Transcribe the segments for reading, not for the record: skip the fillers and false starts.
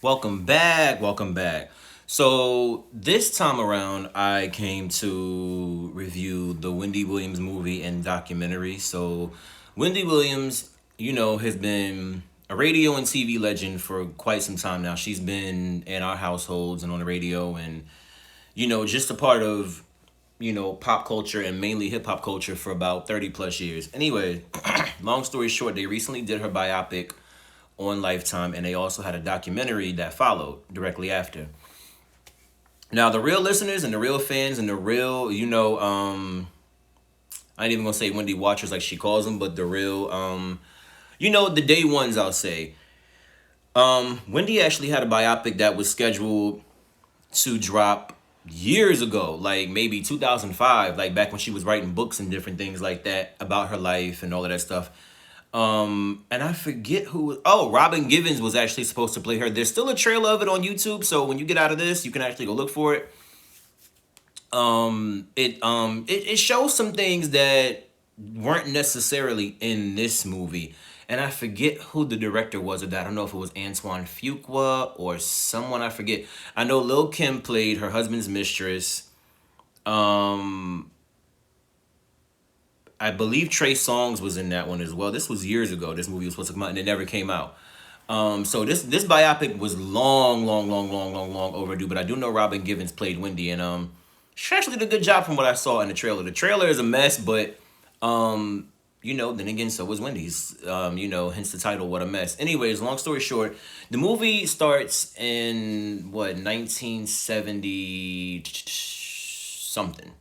Welcome back. Welcome back. So this time around, I came to review the Wendy Williams movie and documentary. So Wendy Williams, has been a radio and TV legend for quite some time now. She's been in our households and on the radio, and just a part of pop culture and mainly hip hop culture for about 30 plus years. Anyway, long story short, they recently did her biopic on Lifetime, and they also had a documentary that followed directly after. Now, the real listeners and the real fans and the real, I ain't even gonna say Wendy watchers like she calls them, but the real, the day ones, I'll say. Wendy actually had a biopic that was scheduled to drop years ago, like maybe 2005, like back when she was writing books and different things like that about her life and all of that stuff. And I forget who. Oh, Robin Givens was actually supposed to play her. There's still a trailer of it on YouTube, so when you get out of this, you can actually go look for it. It shows some things that weren't necessarily in this movie, and I forget who the director was of that. I don't know if it was Antoine Fuqua or someone. I forget. I know Lil Kim played her husband's mistress. Um, I believe Trey Songz was in that one as well. This was years ago. This movie was supposed to come out and it never came out. So this biopic was long, long, long, long, long, long overdue. But I do know Robin Givens played Wendy, and she actually did a good job from what I saw in the trailer. The trailer is a mess, but then again, so was Wendy's. Hence the title, What a Mess. Anyways, long story short, the movie starts in what 1970 something.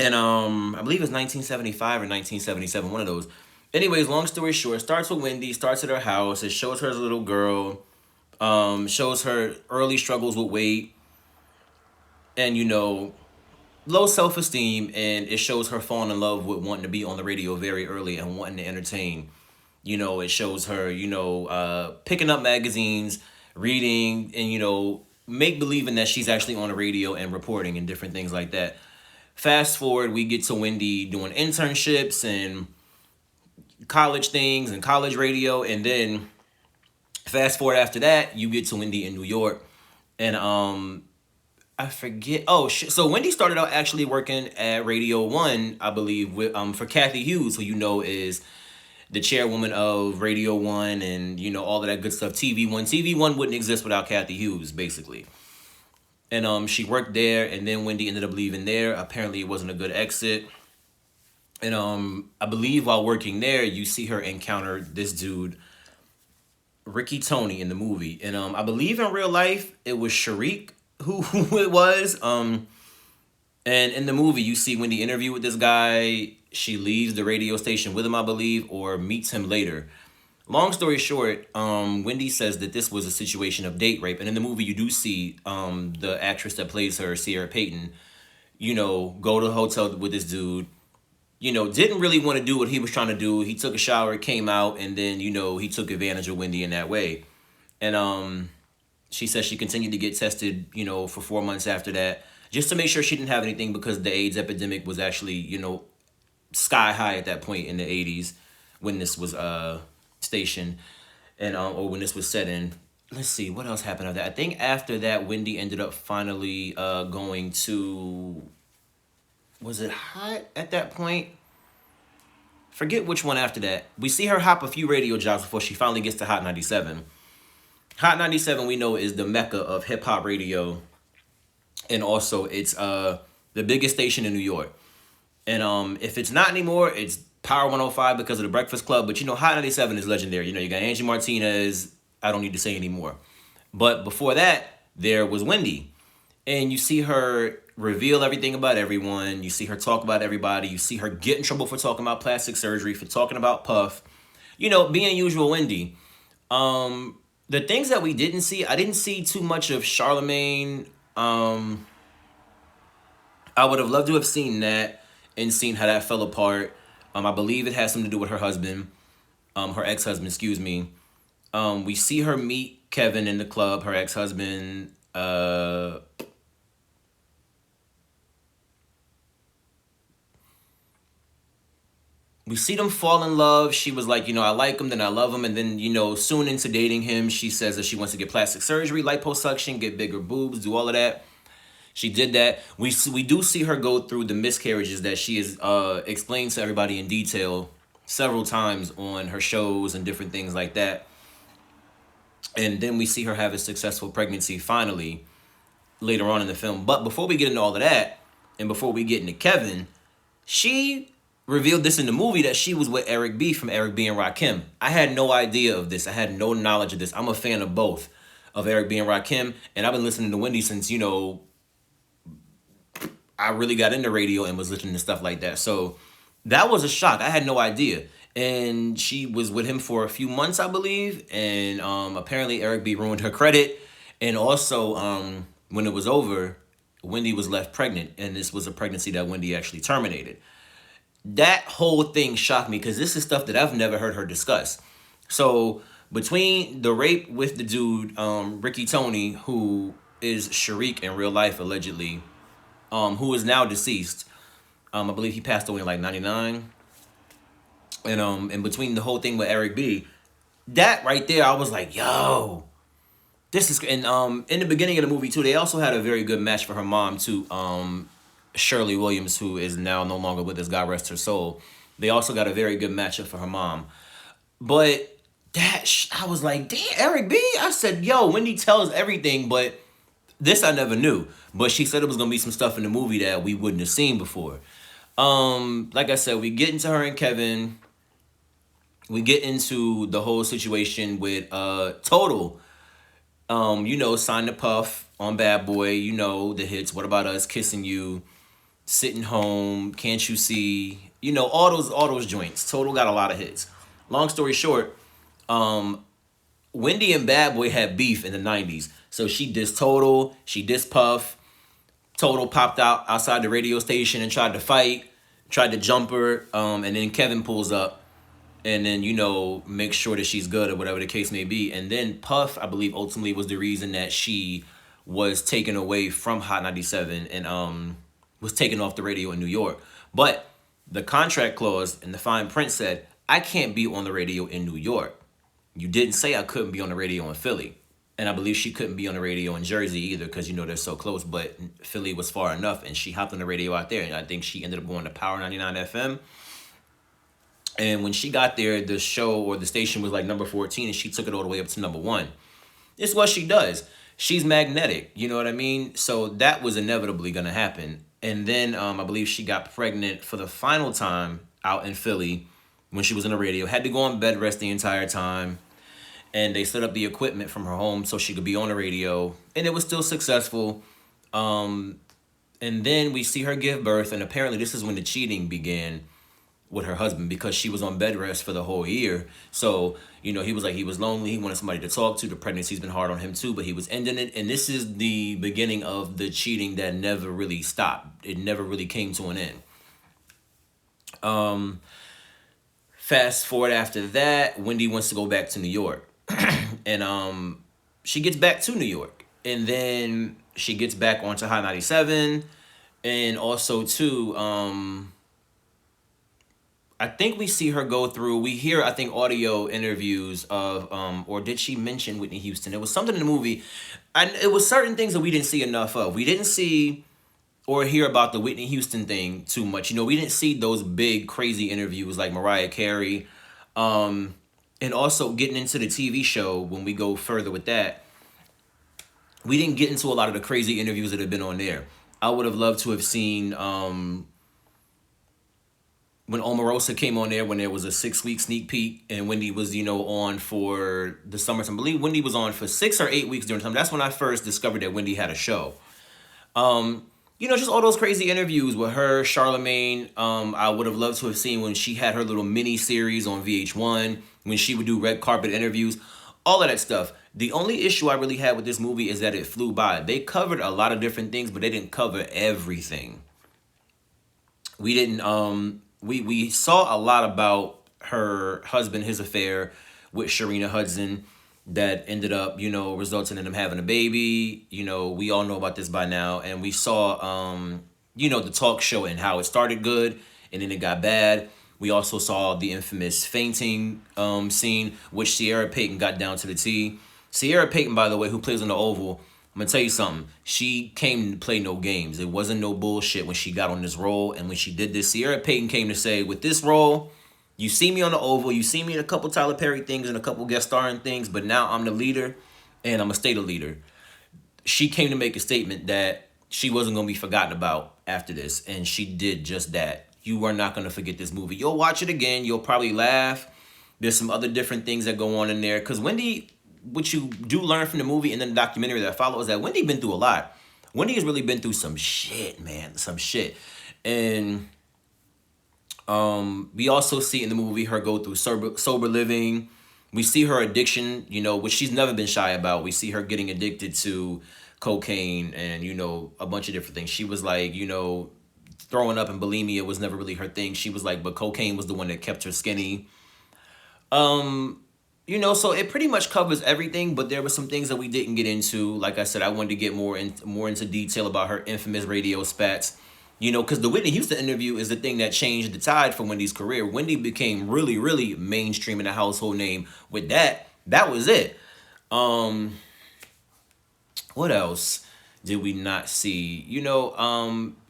And I believe it's 1975 or 1977, one of those. Anyways, long story short, starts with Wendy, starts at her house. It shows her as a little girl, shows her early struggles with weight and, low self esteem. And it shows her falling in love with wanting to be on the radio very early and wanting to entertain. It shows her, picking up magazines, reading, and, make believing that she's actually on the radio and reporting and different things like that. Fast forward, we get to Wendy doing internships and college things and college radio, and then fast forward after that, you get to Wendy in New York, and I forget. Oh shit! So Wendy started out actually working at Radio One, I believe, with for Kathy Hughes, who is the chairwoman of Radio One, and all of that good stuff. TV One, TV One wouldn't exist without Kathy Hughes, basically. And she worked there, and then Wendy ended up leaving there. Apparently, it wasn't a good exit. And I believe while working there, you see her encounter this dude, Ricky Tony, in the movie. And I believe in real life, it was Sharik who it was. And in the movie, you see Wendy interview with this guy. She leaves the radio station with him, I believe, or meets him later. Long story short, Wendy says that this was a situation of date rape, and in the movie you do see the actress that plays her, Sierra Payton, go to the hotel with this dude. Didn't really want to do what he was trying to do. He took a shower, came out, and then he took advantage of Wendy in that way. And she says she continued to get tested, for 4 months after that, just to make sure she didn't have anything because the AIDS epidemic was actually, sky high at that point in the 80s when this was station and or when this was set in. Let's see what else happened after that. I think after that, Wendy ended up finally going to, was it Hot at that point? Forget which one after that. We see her hop a few radio jobs before she finally gets to Hot 97. Hot 97 we know is the mecca of hip hop radio, and also it's the biggest station in New York. And if it's not anymore, it's Power 105 because of the Breakfast Club. But Hot 97 is legendary. You got Angie Martinez. I don't need to say anymore. But before that, there was Wendy. And you see her reveal everything about everyone. You see her talk about everybody. You see her get in trouble for talking about plastic surgery, for talking about Puff. Being usual Wendy. The things that we didn't see, I didn't see too much of Charlemagne. I would have loved to have seen that and seen how that fell apart. I believe it has something to do with her husband, her ex-husband, excuse me. We see her meet Kevin in the club, her ex-husband. We see them fall in love. She was like, I like him, then I love him. And then, soon into dating him, she says that she wants to get plastic surgery, liposuction, get bigger boobs, do all of that. She did that. We do see her go through the miscarriages that she has explained to everybody in detail several times on her shows and different things like that. And then we see her have a successful pregnancy finally later on in the film. But before we get into all of that, and before we get into Kevin, she revealed this in the movie that she was with Eric B from Eric B and Rakim. I had no idea of this. I had no knowledge of this. I'm a fan of both, of Eric B and Rakim, and I've been listening to Wendy since, I really got into radio and was listening to stuff like that. So that was a shock. I had no idea. And she was with him for a few months, I believe. And apparently Eric B ruined her credit. And also, when it was over, Wendy was left pregnant. And this was a pregnancy that Wendy actually terminated. That whole thing shocked me because this is stuff that I've never heard her discuss. So between the rape with the dude, Ricky Tony, who is Sharik in real life, allegedly, who is now deceased. I believe he passed away in like 99. And between the whole thing with Eric B, that right there, I was like, yo, this is. And in the beginning of the movie too, they also had a very good match for her mom too. Shirley Williams, who is now no longer with us, God rest her soul. They also got a very good matchup for her mom. But I was like, damn, Eric B. I said, yo, Wendy tells everything, but this I never knew. But she said it was gonna be some stuff in the movie that we wouldn't have seen before. Like I said, we get into her and Kevin. We get into the whole situation with Total. Signed the Puff on Bad Boy. The hits. What About Us? Kissing You. Sitting Home. Can't You See? All those joints. Total got a lot of hits. Long story short, Wendy and Bad Boy had beef in the 90s. So she dissed Total. She dissed Puff. Total popped out outside the radio station and tried to fight. Tried to jump her. And then Kevin pulls up. And then, make sure that she's good or whatever the case may be. And then Puff, I believe, ultimately was the reason that she was taken away from Hot 97 and was taken off the radio in New York. But the contract clause in the fine print said, I can't be on the radio in New York. You didn't say I couldn't be on the radio in Philly. And I believe she couldn't be on the radio in Jersey either because, they're so close. But Philly was far enough, and she hopped on the radio out there. And I think she ended up going to Power 99 FM. And when she got there, the show or the station was like number 14, and she took it all the way up to number 1. It's what she does. She's magnetic, you know what I mean? So that was inevitably going to happen. And then I believe she got pregnant for the final time out in Philly when she was on the radio. Had to go on bed rest the entire time. And they set up the equipment from her home so she could be on the radio. And it was still successful. And then we see her give birth. And apparently this is when the cheating began with her husband because she was on bed rest for the whole year. So, he was like, he was lonely. He wanted somebody to talk to. The pregnancy's been hard on him too, but he was ending it. And this is the beginning of the cheating that never really stopped. It never really came to an end. Fast forward after that, Wendy wants to go back to New York. And she gets back to New York. And then she gets back onto Hot 97. And also too, I think we see her go through, we hear, I think, audio interviews of, or did she mention Whitney Houston? It was something in the movie, and it was certain things that we didn't see enough of. We didn't see or hear about the Whitney Houston thing too much. We didn't see those big, crazy interviews like Mariah Carey. And also getting into the TV show, when we go further with that, we didn't get into a lot of the crazy interviews that have been on there. I would have loved to have seen... when Omarosa came on there, when there was a 6-week sneak peek, and Wendy was, on for the summertime. I believe Wendy was on for 6 or 8 weeks during the time. That's when I first discovered that Wendy had a show. Just all those crazy interviews with her, Charlemagne. I would have loved to have seen when she had her little mini series on VH1, when she would do red carpet interviews, all of that stuff. The only issue I really had with this movie is that it flew by. They covered a lot of different things, but they didn't cover everything. We didn't, we saw a lot about her husband, his affair with Sharina Hudson that ended up, resulting in them having a baby. We all know about this by now. And we saw, the talk show and how it started good and then it got bad. We also saw the infamous fainting scene, which Sierra Payton got down to the T. Sierra Payton, by the way, who plays on the Oval, I'm gonna tell you something. She came to play no games. It wasn't no bullshit when she got on this role. And when she did this, Sierra Payton came to say, with this role, you see me on the Oval, you see me in a couple Tyler Perry things and a couple guest starring things, but now I'm the leader and I'm gonna stay the leader. She came to make a statement that she wasn't gonna be forgotten about after this, and she did just that. You are not gonna forget this movie. You'll watch it again, you'll probably laugh. There's some other different things that go on in there. Cause Wendy, what you do learn from the movie and then the documentary that follows, that Wendy been through a lot. Wendy has really been through some shit, man. Some shit. And we also see in the movie her go through sober living. We see her addiction, which she's never been shy about. We see her getting addicted to cocaine and, a bunch of different things. She was like, throwing up and bulimia was never really her thing. She was like, but cocaine was the one that kept her skinny. So it pretty much covers everything, but there were some things that we didn't get into. Like I said, I wanted to get more into detail about her infamous radio spats. Because the Whitney Houston interview is the thing that changed the tide for Wendy's career. Wendy became really, really mainstream and a household name. With that was it. What else did we not see?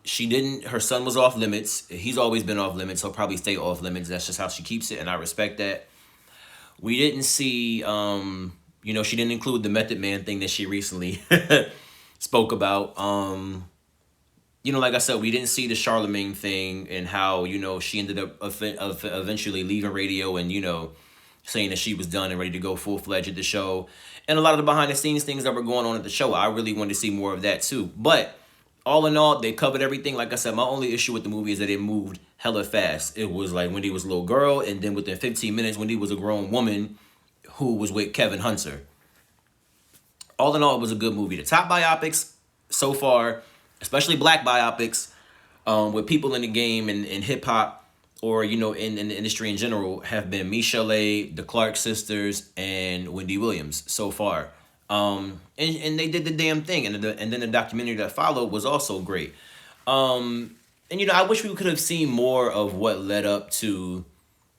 She didn't, her son was off limits. He's always been off limits. He'll probably stay off limits. That's just how she keeps it, and I respect that. We didn't see, she didn't include the Method Man thing that she recently spoke about. Like I said, we didn't see the Charlemagne thing and how, she ended up eventually leaving radio and, saying that she was done and ready to go full-fledged at the show. And a lot of the behind-the-scenes things that were going on at the show, I really wanted to see more of that too. But all in all, they covered everything. Like I said, my only issue with the movie is that it moved hella fast. It was like Wendy was a little girl, and then within 15 minutes, Wendy was a grown woman who was with Kevin Hunter. All in all, it was a good movie. The top biopics so far, especially black biopics, with people in the game and hip hop, or in the industry in general, have been Michel'le, the Clark sisters, and Wendy Williams so far. And they did the damn thing, and then the documentary that followed was also great. And I wish we could have seen more of what led up to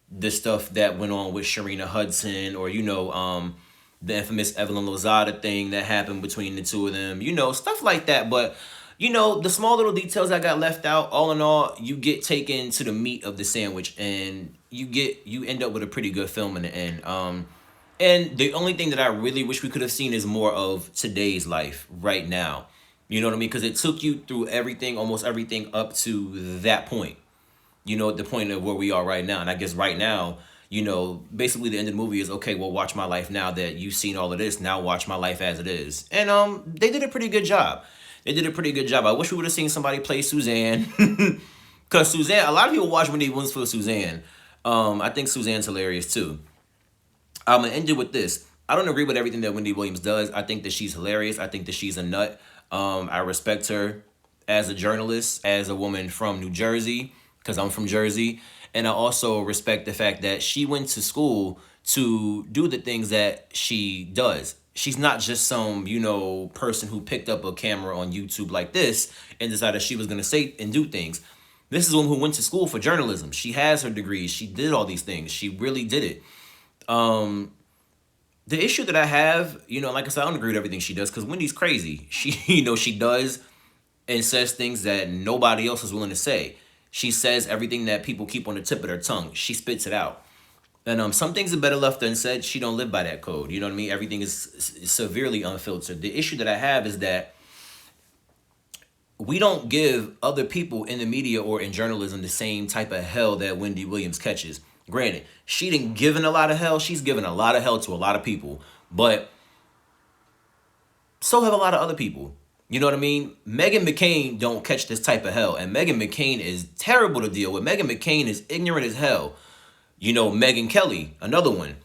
the stuff that went on with Sharina Hudson, or the infamous Evelyn Lozada thing that happened between the two of them, stuff like that. But the small little details that got left out, all in all, you get taken to the meat of the sandwich, and you end up with a pretty good film in the end. And the only thing that I really wish we could have seen is more of today's life right now. You know what I mean? Because it took you through everything, almost everything up to that point. The point of where we are right now. And I guess right now, basically the end of the movie is, okay, well, watch my life now that you've seen all of this. Now watch my life as it is. And they did a pretty good job. I wish we would have seen somebody play Suzanne. Because Suzanne, a lot of people watch Wendy Williams for Suzanne. I think Suzanne's hilarious too. I'm going to end it with this. I don't agree with everything that Wendy Williams does. I think that she's hilarious. I think that she's a nut. I respect her as a journalist, as a woman from New Jersey, because I'm from Jersey. And I also respect the fact that she went to school to do the things that she does. She's not just some, person who picked up a camera on YouTube like this and decided she was going to say and do things. This is one who went to school for journalism. She has her degrees. She did all these things. She really did it. The issue that I have, like I said, I don't agree with everything she does because Wendy's crazy. She, she does and says things that nobody else is willing to say. She says everything that people keep on the tip of their tongue. She spits it out. And some things are better left unsaid. She don't live by that code. You know what I mean? Everything is severely unfiltered. The issue that I have is that we don't give other people in the media or in journalism the same type of hell that Wendy Williams catches. Granted, she didn't given a lot of hell. She's given a lot of hell to a lot of people. But so have a lot of other people. You know what I mean? Meghan McCain don't catch this type of hell. And Meghan McCain is terrible to deal with. Meghan McCain is ignorant as hell. Megyn Kelly, another one,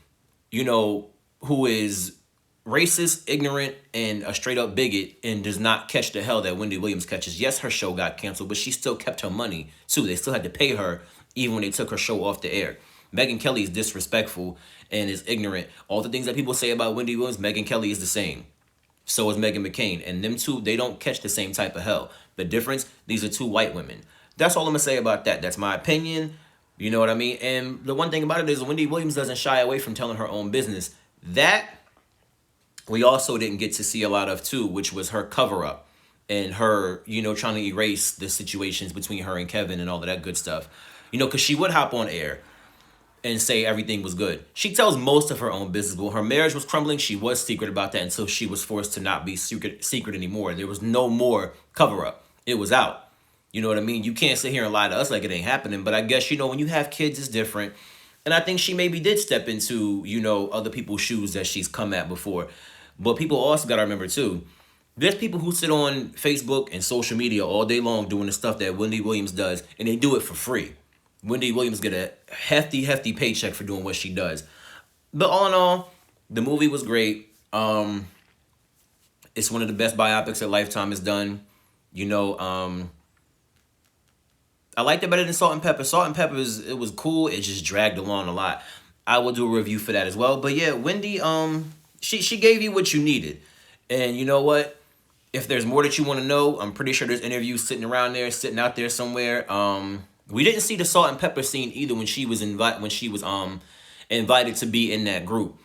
who is racist, ignorant, and a straight up bigot and does not catch the hell that Wendy Williams catches. Yes, her show got canceled, but she still kept her money too. They still had to pay her even when they took her show off the air. Megyn Kelly is disrespectful and is ignorant. All the things that people say about Wendy Williams, Megyn Kelly is the same. So is Meghan McCain. And them two, they don't catch the same type of hell. The difference, these are two white women. That's all I'm going to say about that. That's my opinion. You know what I mean? And the one thing about it is Wendy Williams doesn't shy away from telling her own business. That we also didn't get to see a lot of too, which was her cover up and her, trying to erase the situations between her and Kevin and all of that good stuff. Because she would hop on air and say everything was good. She tells most of her own business. But when her marriage was crumbling, she was secret about that until she was forced to not be secret anymore. There was no more cover up. It was out. You know what I mean? You can't sit here and lie to us like it ain't happening. But I guess, when you have kids, it's different. And I think she maybe did step into, other people's shoes that she's come at before. But people also got to remember, too, there's people who sit on Facebook and social media all day long doing the stuff that Wendy Williams does, and they do it for free. Wendy Williams get a hefty paycheck for doing what she does. But all in all, the movie was great. It's one of the best biopics that Lifetime has done. I liked it better than Salt and Pepper. Salt and Pepper it was cool. It just dragged along a lot. I will do a review for that as well. But yeah, Wendy, she gave you what you needed, and you know what? If there's more that you want to know, I'm pretty sure there's interviews sitting out there somewhere. We didn't see the Salt and Pepper scene either when she was invited to be in that group.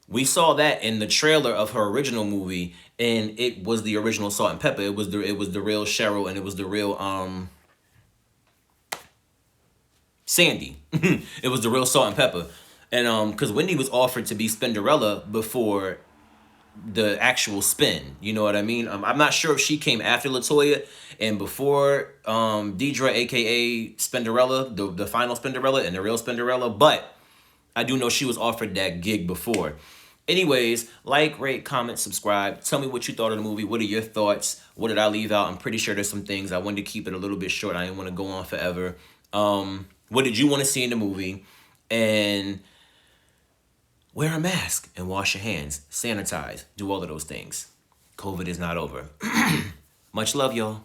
We saw that in the trailer of her original movie, and it was the original Salt and Pepper. It was the real Cheryl, and it was the real Sandy. It was the real Salt and Pepper, and because Wendy was offered to be Spinderella before the actual spin. You know what I mean? I'm not sure if she came after Latoya and before Deidre, aka Spinderella, the final Spinderella and the real Spinderella, but I do know she was offered that gig before. Anyways, like, rate, comment, subscribe. Tell me what you thought of the movie. What are your thoughts? What did I leave out? I'm pretty sure there's some things I wanted to keep it a little bit short. I didn't want to go on forever. What did you want to see in the movie? And wear a mask and wash your hands. Sanitize. Do all of those things. COVID is not over. Much love, y'all.